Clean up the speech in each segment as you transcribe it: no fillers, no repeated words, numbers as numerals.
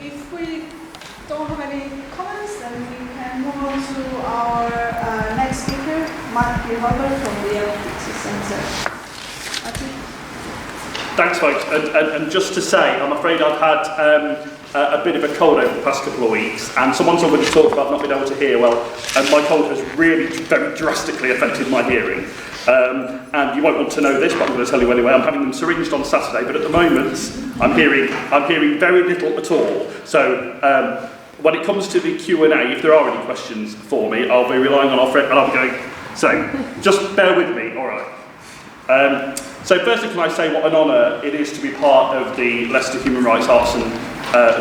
if we don't have any comments, then we can move on to our next speaker, Mathew Hulbert from the L&DTUC Centre. Mathew? Thanks, folks. And just to say, I'm afraid I've had a bit of a cold over the past couple of weeks, and someone's already talked about not being able to hear. Well, my cold has really very drastically affected my hearing. And you won't want to know this, but I'm going to tell you anyway. I'm having them syringed on Saturday, but at the moment I'm hearing very little at all. So when it comes to the Q&A, if there are any questions for me, I'll be relying on our friend, and I'm going. So just bear with me, all right. So firstly, can I say what an honour it is to be part of the Leicester Human Rights Arts and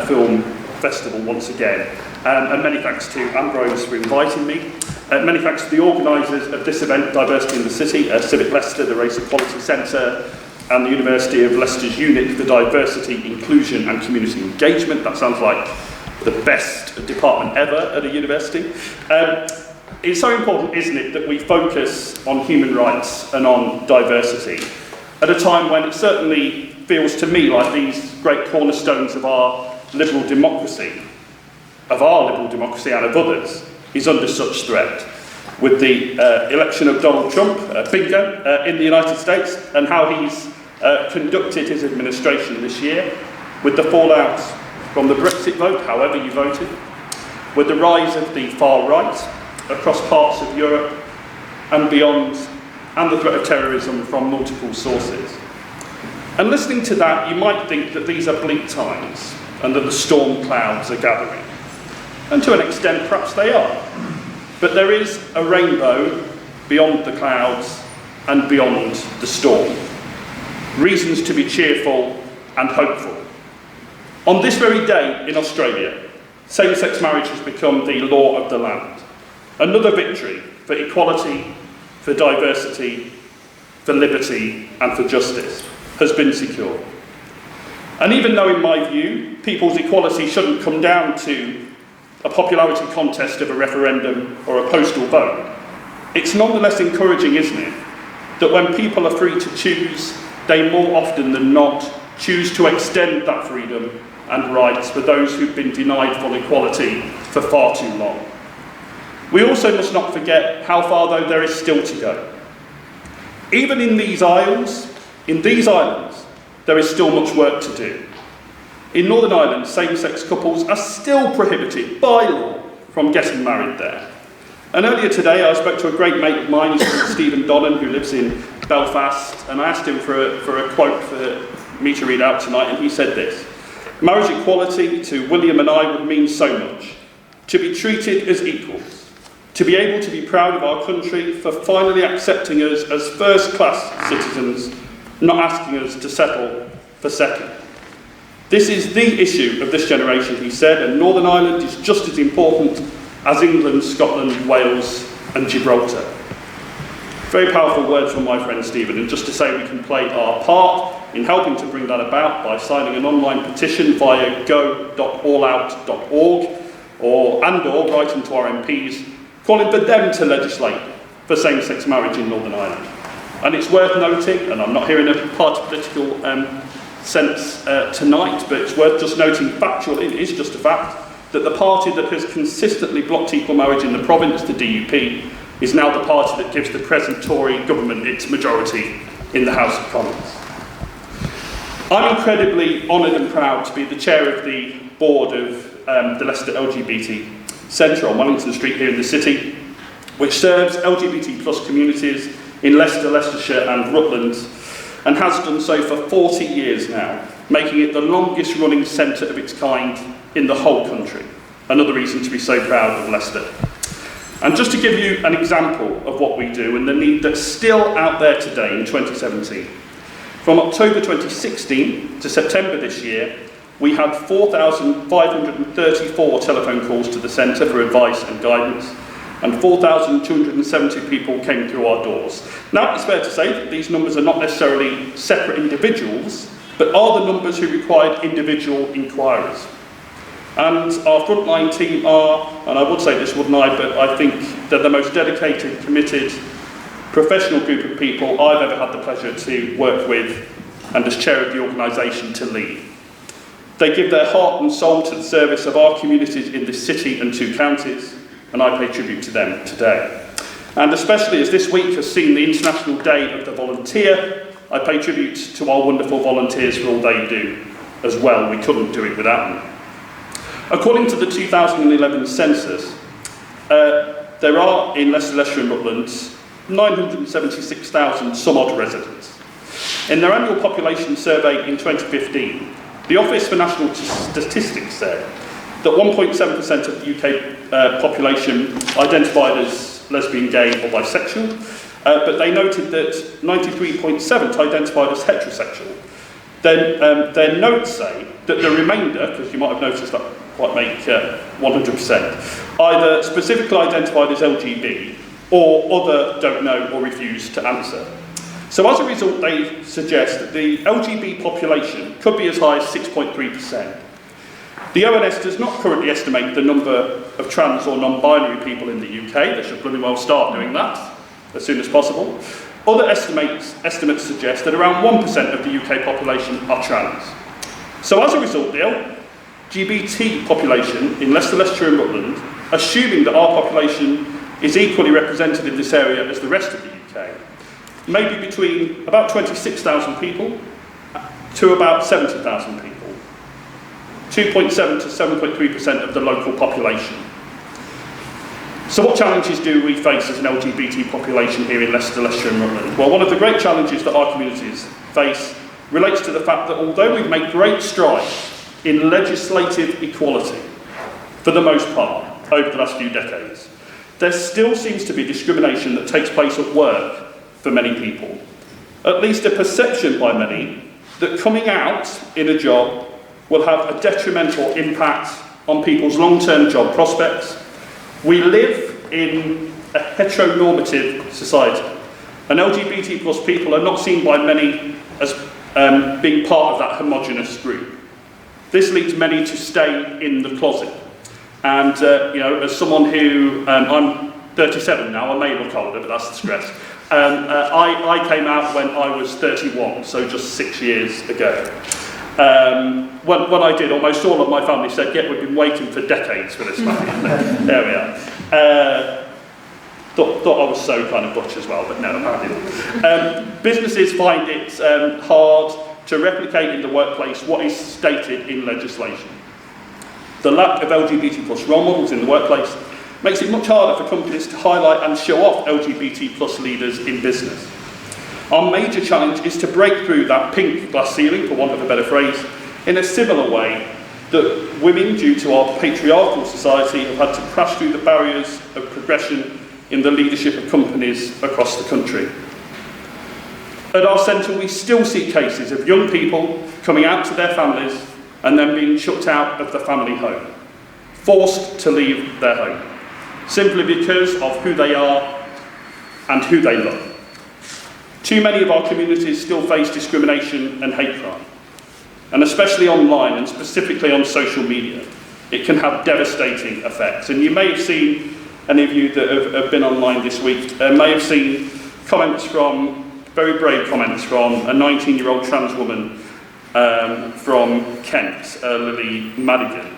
Film Festival once again. And many thanks to Ambrose for inviting me. Many thanks to the organisers of this event, Diversity in the City, Civic Leicester, the Race Equality Centre, and the University of Leicester's unit for Diversity, Inclusion and Community Engagement. That sounds like the best department ever at a university. It's so important, isn't it, that we focus on human rights and on diversity at a time when it certainly feels to me like these great cornerstones of our liberal democracy and of others, is under such threat. With the election of Donald Trump, bingo, in the United States, and how he's conducted his administration this year, with the fallout from the Brexit vote, however you voted, with the rise of the far right across parts of Europe and beyond, and the threat of terrorism from multiple sources. And listening to that, you might think that these are bleak times and that the storm clouds are gathering. And to an extent, perhaps they are. But there is a rainbow beyond the clouds and beyond the storm. Reasons to be cheerful and hopeful. On this very day in Australia, same-sex marriage has become the law of the land. Another victory for equality, for diversity, for liberty and for justice has been secured. And even though, in my view, people's equality shouldn't come down to a popularity contest of a referendum or a postal vote, it's nonetheless encouraging, isn't it, that when people are free to choose, they more often than not choose to extend that freedom and rights for those who've been denied full equality for far too long. We also must not forget how far, though, there is still to go. Even in these islands, there is still much work to do. In Northern Ireland, same-sex couples are still prohibited by law from getting married there. And earlier today, I spoke to a great mate of mine, he's called Stephen Donnan, who lives in Belfast, and I asked him for a quote for me to read out tonight, and he said this: "Marriage equality to William and I would mean so much. To be treated as equals. To be able to be proud of our country for finally accepting us as first-class citizens, not asking us to settle for second. This is the issue of this generation," he said, "and Northern Ireland is just as important as England, Scotland, Wales and Gibraltar." Very powerful words from my friend Stephen, and just to say we can play our part in helping to bring that about by signing an online petition via go.allout.org or writing to our MPs, calling for them to legislate for same-sex marriage in Northern Ireland. And it's worth noting, and I'm not here in a party political sense tonight, but it's worth just noting factually, it is just a fact, that the party that has consistently blocked equal marriage in the province, the DUP, is now the party that gives the present Tory government its majority in the House of Commons. I'm incredibly honoured and proud to be the chair of the board of the Leicester LGBT Centre on Wellington Street here in the city, which serves LGBT plus communities in Leicester, Leicestershire and Rutland, and has done so for 40 years now, making it the longest running centre of its kind in the whole country. Another reason to be so proud of Leicester. And just to give you an example of what we do and the need that's still out there today in 2017, from October 2016 to September this year, we had 4,534 telephone calls to the centre for advice and guidance, and 4,270 people came through our doors. Now, it's fair to say that these numbers are not necessarily separate individuals, but are the numbers who required individual inquiries. And our frontline team are, and I would say this, wouldn't I, but I think they're the most dedicated, committed, professional group of people I've ever had the pleasure to work with and as chair of the organisation to lead. They give their heart and soul to the service of our communities in this city and 2 counties, and I pay tribute to them today. And especially as this week has seen the International Day of the Volunteer, I pay tribute to our wonderful volunteers for all they do as well. We couldn't do it without them. According to the 2011 census, there are in Leicester, Leicestershire and Rutland 976,000 some odd residents. In their annual population survey in 2015, the Office for National Statistics said that 1.7% of the UK population identified as lesbian, gay or bisexual, but they noted that 93.7% identified as heterosexual. Then their notes say that the remainder, because you might have noticed that quite make 100%, either specifically identified as LGB or other don't know or refuse to answer. So as a result, they suggest that the LGBT population could be as high as 6.3%. The ONS does not currently estimate the number of trans or non-binary people in the UK. They should bloody well start doing that as soon as possible. Other estimates suggest that around 1% of the UK population are trans. So as a result, the LGBT population in Leicester, Leicestershire and Rutland, assuming that our population is equally represented in this area as the rest of the UK, maybe between about 26,000 people to about 70,000 people. 2.7 to 7.3% of the local population. So what challenges do we face as an LGBT population here in Leicester, Leicestershire and Rutland? Well, one of the great challenges that our communities face relates to the fact that although we've made great strides in legislative equality, for the most part, over the last few decades, there still seems to be discrimination that takes place at work for many people. At least a perception by many that coming out in a job will have a detrimental impact on people's long-term job prospects. We live in a heteronormative society, and LGBT plus people are not seen by many as being part of that homogenous group. This leads many to stay in the closet. And you know, as someone who, I'm 37 now, I may look older, but that's the stress. I came out when I was 31, so just 6 years ago. When I did, almost all of my family said, yeah, we've been waiting for decades for this man. There we are. Thought I was so kind of butch as well, but no, I didn't. Businesses find it hard to replicate in the workplace what is stated in legislation. The lack of LGBT plus role models in the workplace makes it much harder for companies to highlight and show off LGBT plus leaders in business. Our major challenge is to break through that pink glass ceiling, for want of a better phrase, in a similar way that women, due to our patriarchal society, have had to crash through the barriers of progression in the leadership of companies across the country. At our centre, we still see cases of young people coming out to their families and then being chucked out of the family home, forced to leave their home, simply because of who they are and who they love. Too many of our communities still face discrimination and hate crime, and especially online and specifically on social media, it can have devastating effects. And you may have seen, any of you that have been online this week, may have seen comments from, very brave comments from a 19-year-old trans woman from Kent, Lily Madigan.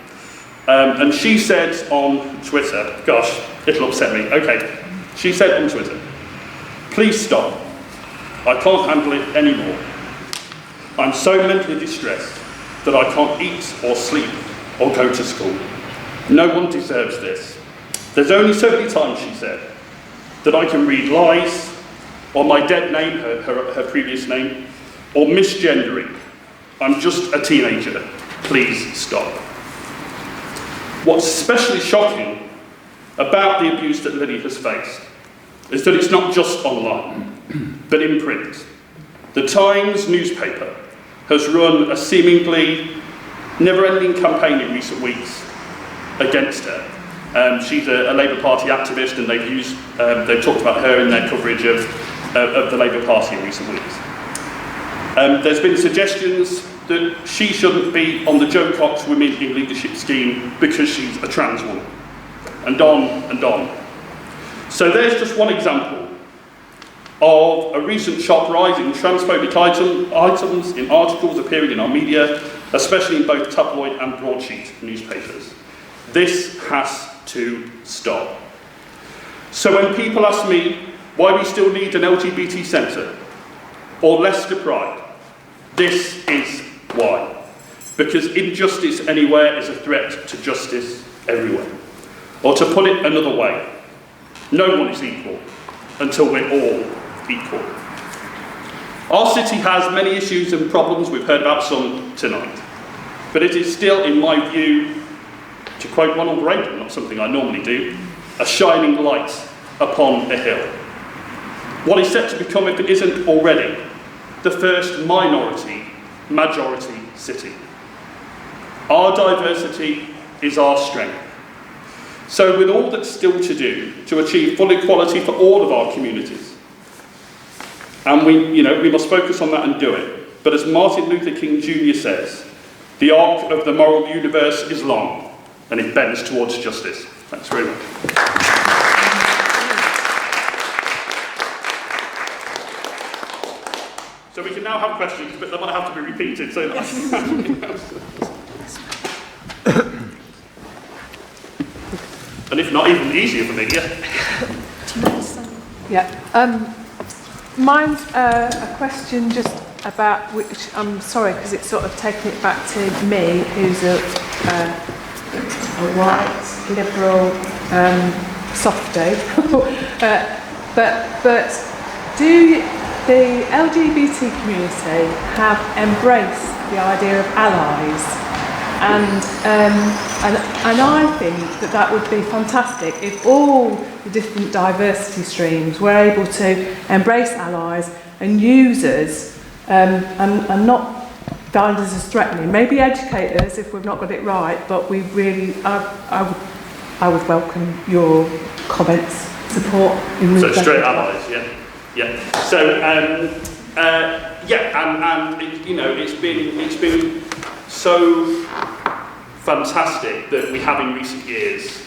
And she said on Twitter, gosh, it'll upset me, okay. She said on Twitter, "Please stop. I can't handle it anymore. I'm so mentally distressed that I can't eat or sleep or go to school. No one deserves this. There's only so many times," she said, "that I can read lies, or my dead name, her previous name, or misgendering. I'm just a teenager. Please stop." What's especially shocking about the abuse that Lily has faced is that it's not just online, but in print. The Times newspaper has run a seemingly never-ending campaign in recent weeks against her. She's a Labour Party activist, and they've talked about her in their coverage of the Labour Party in recent weeks. There's been suggestions that she shouldn't be on the Joe Cox Women in Leadership scheme because she's a trans woman, and on and on. So there's just one example of a recent sharp rise in transphobic items in articles appearing in our media especially in both tabloid and broadsheet newspapers. This has to stop. So when people ask me why we still need an LGBT centre or Leicester Pride, this is why. Because injustice anywhere is a threat to justice everywhere. Or to put it another way, no one is equal until we're all equal. Our city has many issues and problems, we've heard about some tonight. But it is still, in my view, to quote Ronald Reagan, not something I normally do, a shining light upon a hill. What is set to become, if it isn't already, the first majority city. Our diversity is our strength. So with all that's still to do to achieve full equality for all of our communities, and we must focus on that and do it. But as Martin Luther King Jr. says, the arc of the moral universe is long, and it bends towards justice. Thanks very much. So we can now have questions, but they might have to be repeated. So and if not, even easier for me, yeah. Yeah. Mine's a question just about which, I'm sorry, because it's sort of taking it back to me, who's a white, liberal, softie. but do the LGBT community have embraced the idea of allies? And I think that would be fantastic if all the different diversity streams were able to embrace allies and use us and not find us as threatening. Maybe educate us if we've not got it right, but we really, I would welcome your comments, support. So straight allies, yeah. So it's been so fantastic that we have in recent years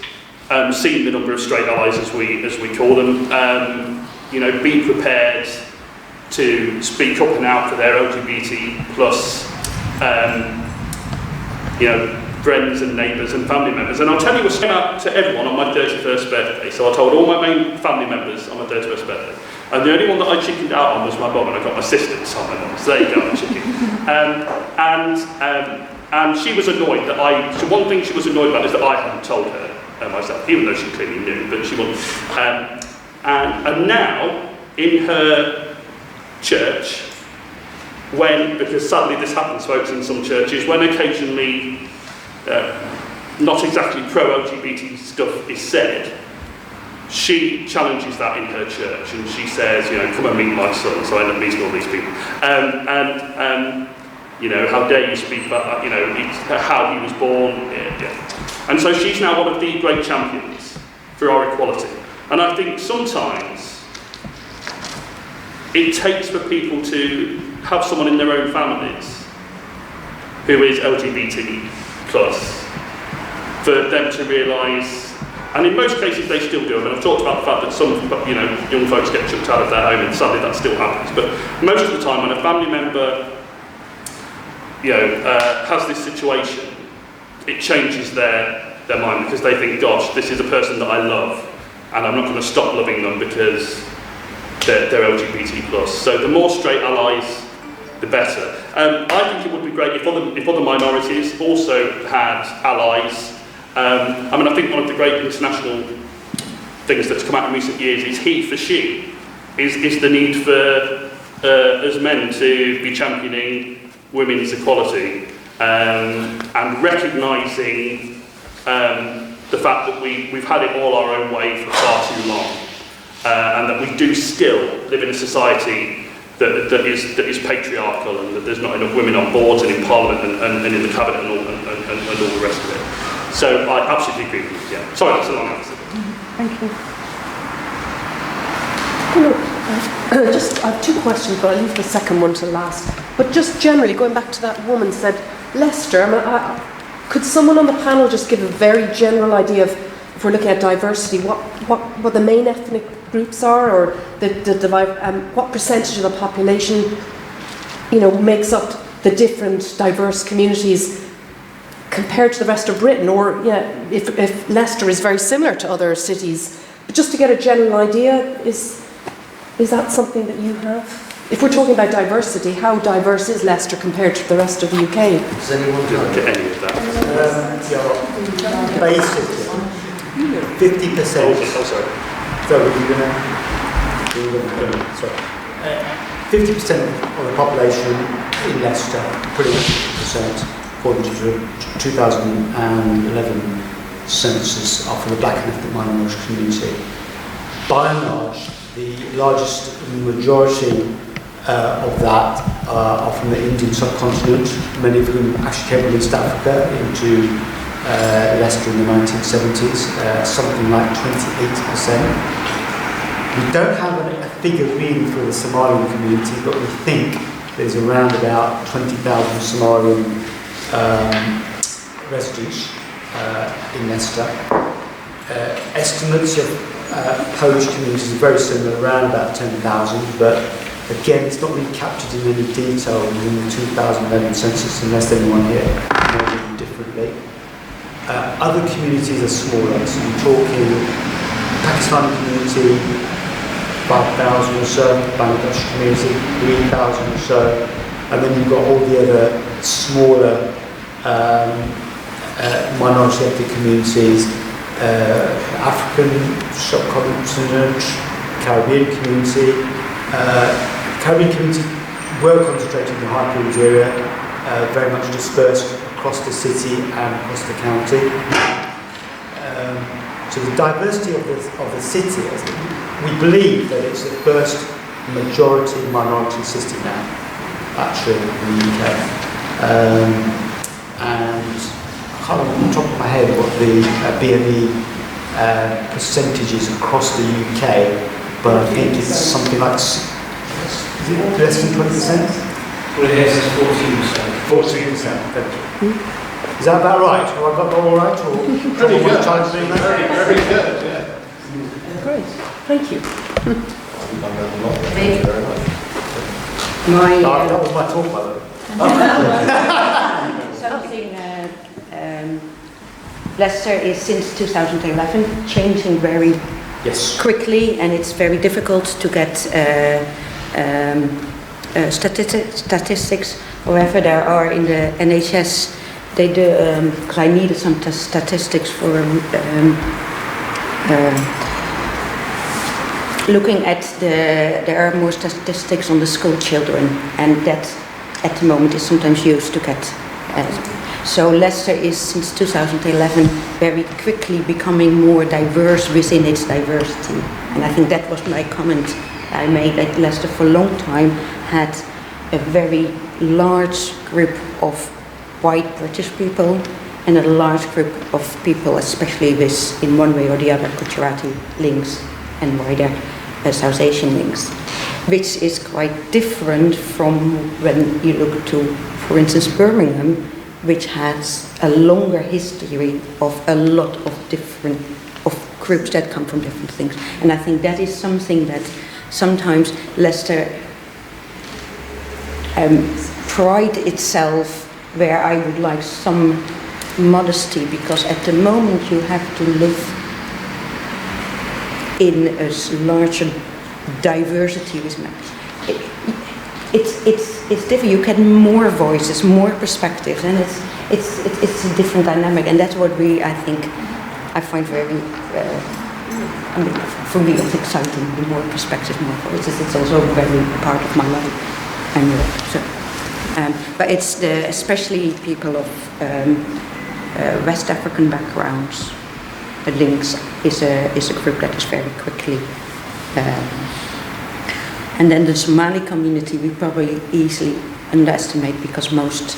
seen the number of straight allies, as we call them, be prepared to speak up and out for their LGBT plus friends and neighbours and family members. And I'll tell you, I came out to everyone on my 31st birthday. So I told all my main family members on my 31st birthday. And the only one that I chickened out on was my mum, and I got my sister to tell my mum. So there you go, I chickened. And she was annoyed that so one thing she was annoyed about is that I hadn't told her myself, even though she clearly knew, but she wasn't. And now, in her church, because sadly this happens, folks, in some churches, when occasionally not exactly pro-LGBT stuff is said, she challenges that in her church, and she says, come and meet my son. So I end up meeting all these people. How dare you speak about, how he was born. Yeah. And so she's now one of the great champions for our equality. And I think sometimes it takes for people to have someone in their own families who is LGBT plus, for them to realise, and in most cases they still do. I mean, I've talked about the fact that some young folks get chucked out of their home, and sadly that still happens. But most of the time, when a family member has this situation, it changes their mind, because they think, gosh, this is a person that I love, and I'm not going to stop loving them because they're LGBT plus. So the more straight allies, the better. I think it would be great if other minorities also had allies. I think one of the great international things that's come out in recent years is he for she, is the need for as men to be championing women's equality, and recognising the fact that we've had it all our own way for far too long, and that we do still live in a society that is patriarchal, and that there's not enough women on boards and in Parliament and in the Cabinet and all the rest of it. So I absolutely agree with you. Yeah. Sorry, that's a long answer. Thank you. I have two questions, but I'll leave the second one to last. But just generally, going back to that woman said, Leicester, could someone on the panel just give a very general idea of, if we're looking at diversity, what the main ethnic groups are, or what percentage of the population, makes up the different diverse communities compared to the rest of Britain, or if Leicester is very similar to other cities, but just to get a general idea, is that something that you have? If we're talking about diversity, how diverse is Leicester compared to the rest of the UK? Does anyone Look at any of that. Basically, 50%. Oh, sorry. So sorry. 50% of the population in Leicester, pretty much 50%, according to the 2011 census, are from the black and ethnic minority community. By and large, the largest majority of that are from the Indian subcontinent, many of whom actually came from East Africa into Leicester in the 1970s, something like 28%. We don't have a figure really for the Somalian community, but we think there's around about 20,000 Somalian residents in Leicester. Estimates of Polish communities are very similar, around about 10,000, but again, it's not really captured in any detail in the 2011 census, unless anyone here knows it differently. Other communities are smaller, so we're talking Pakistani community, 5,000 or so, Bangladesh community, 3,000 or so, and then you've got all the other smaller minority ethnic communities, African subcontinent, Caribbean community. Caribbean community were concentrated in the High Pools area, very much dispersed across the city and across the county. So the diversity of the city, we believe that it's the first majority minority city now, actually, in the UK. And I can't remember off the top of my head what the BME percentage is across the UK, but I think it's something like, is it less than 20%? Well, it is 14%. 14%. Is that about right? Have I got that all right? Or Pretty good. Very good, yeah. Great, thank you. Thank you very much. that was my talk, by the way. Something Leicester is since 2011 changing very quickly, and it's very difficult to get statistics. However, there are in the NHS, they do, because I needed some statistics for looking at there are more statistics on the school children, and that at the moment is sometimes used to get. So Leicester is since 2011 very quickly becoming more diverse within its diversity, and I think that was my comment I made, that Leicester for a long time had a very large group of white British people and a large group of people, especially with, in one way or the other, Gujarati links and wider South Asian links, which is quite different from when you look to, for instance, Birmingham, which has a longer history of a lot of different groups that come from different things. And I think that is something that sometimes Leicester pride itself, where I would like some modesty, because at the moment you have to live in a larger diversity with it's different. You get more voices, more perspectives, and it's a different dynamic, and that's what I find very. For me, it's exciting. The more perspectives, more voices. It's also very part of my life, and but it's especially people of West African backgrounds. The links is a group that is very quickly. And then the Somali community we probably easily underestimate, because most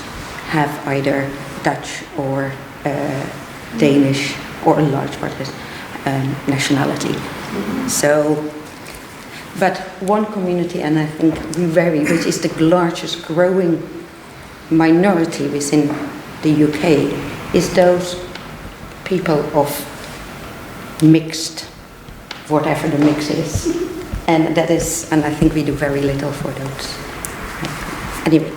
have either Dutch or Danish, or a large part is nationality. So, but one community, and I think which is the largest growing minority within the UK, is those people of mixed, whatever the mix is. And I think we do very little for those. Anyway.